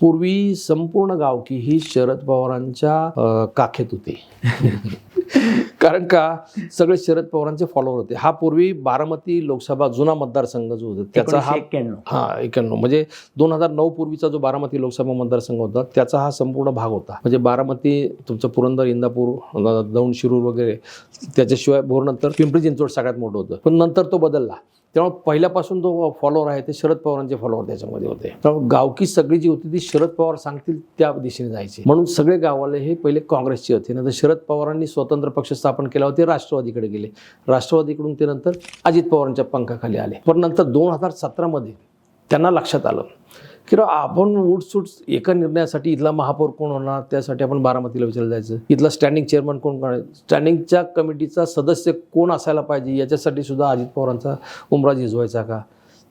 पूर्वी संपूर्ण गावकी ही शरद पवारांच्या काखेत होती. कारण का सगळे शरद पवारांचे फॉलोअर होते. हा पूर्वी बारामती लोकसभा जुना मतदारसंघ जो होता त्याचा हा 91 म्हणजे 2009 पूर्वीचा जो बारामती लोकसभा मतदारसंघ होता त्याचा हा संपूर्ण भाग होता. म्हणजे बारामती तुमचं पुरंदर, इंदापूर, दौंड, शिरूर वगैरे, त्याच्याशिवाय भोरनंतर पिंपरी चिंचवड सगळ्यात मोठं होतं. पण नंतर तो बदलला. त्यामुळे पहिल्यापासून जो फॉलोअर आहे ते शरद पवारांचे फॉलोअर त्याच्यामध्ये होते. त्यामुळे गावकी सगळी जी होती ती शरद पवार सांगतील त्या दिशेने जायची. म्हणून सगळे गाववाले हे पहिले काँग्रेसचे होते. नंतर शरद पवारांनी स्वतंत्र पक्ष स्थापन केला होते, राष्ट्रवादीकडे गेले. राष्ट्रवादीकडून ते नंतर अजित पवारांच्या पंखाखाली आले. पण नंतर 2017 त्यांना लक्षात आलं की आपण उठसूट एका निर्णयासाठी इथला महापौर कोण होणार, त्यासाठी आपण बारामतीला विचारलं जायचं. इथला स्टँडिंग चेअरमन कोण करायचं, स्टँडिंगच्या कमिटीचा सदस्य कोण असायला पाहिजे, याच्यासाठी सुद्धा अजित पवारांचा उमरा झिजवायचा का,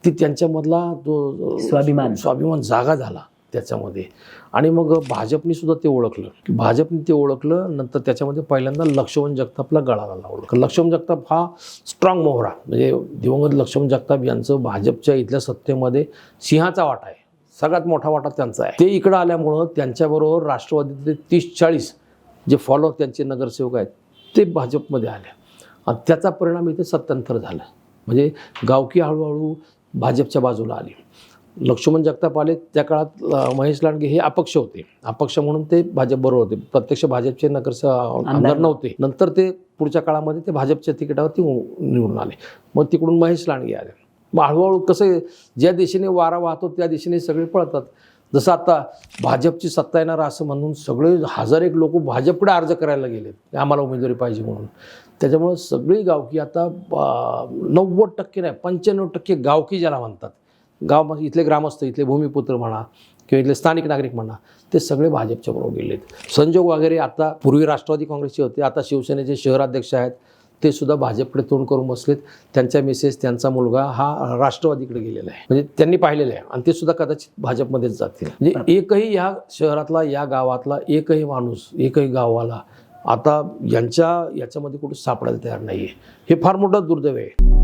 ती त्यांच्यामधला जो स्वाभिमान जागा झाला त्याच्यामध्ये. आणि मग भाजपनी सुद्धा ते ओळखलं की नंतर त्याच्यामध्ये पहिल्यांदा लक्ष्मण जगतापला गळा लावला. लक्ष्मण जगताप हा स्ट्रॉंग मोहरा, म्हणजे दिवंगत लक्ष्मण जगताप यांचं भाजपच्या इथल्या सत्तेमध्ये सिंहाचा वाटा आहे, सगळ्यात मोठा वाटा त्यांचा आहे. ते इकडं आल्यामुळं त्यांच्याबरोबर राष्ट्रवादीतले 30-40 जे फॉलोअर त्यांचे नगरसेवक आहेत ते भाजपमध्ये आले आणि त्याचा परिणाम इथे सत्तांतर झालं. म्हणजे गावकी हळूहळू भाजपच्या बाजूला आली. लक्ष्मण जगताप आले त्या काळात महेश लांडगे हे अपक्ष होते. अपक्ष म्हणून ते भाजपबरोबर होते, प्रत्यक्ष भाजपचे आमदार नव्हते. नंतर ते पुढच्या काळामध्ये ते भाजपच्या तिकिटावरती निवडून आले. मग तिकडून महेश लांडगे आले. मग हळूहळू कसं ज्या दिशेने वारा वाहतो त्या दिशेने सगळे पळतात. जसं आता भाजपची सत्ता येणार असं म्हणून सगळे 1001 लोक भाजपकडे अर्ज करायला गेलेत आम्हाला उमेदवारी पाहिजे म्हणून. त्याच्यामुळं सगळी गावकी आता 90% नाही 95% गावकी ज्याला म्हणतात, गाव इथले ग्रामस्थ, इथले भूमिपुत्र म्हणा किंवा इथले स्थानिक नागरिक म्हणा, ते सगळे भाजपच्या बरोबर गेलेत. संजोग वगैरे आता पूर्वी राष्ट्रवादी काँग्रेसचे होते, आता शिवसेनेचे शहराध्यक्ष आहेत, ते सुद्धा भाजपकडे तोंड करून बसलेत. त्यांच्या मिसेस, त्यांचा मुलगा हा राष्ट्रवादीकडे गेलेला आहे, म्हणजे त्यांनी पाहिलेलं आहे आणि ते सुद्धा कदाचित भाजपमध्येच जातील. म्हणजे एकही ह्या शहरातला, या गावातला एकही माणूस, एकही गाववाला आता याच्यामध्ये कुठे सापडायला तयार नाही आहे. हे फार मोठं दुर्दैव आहे.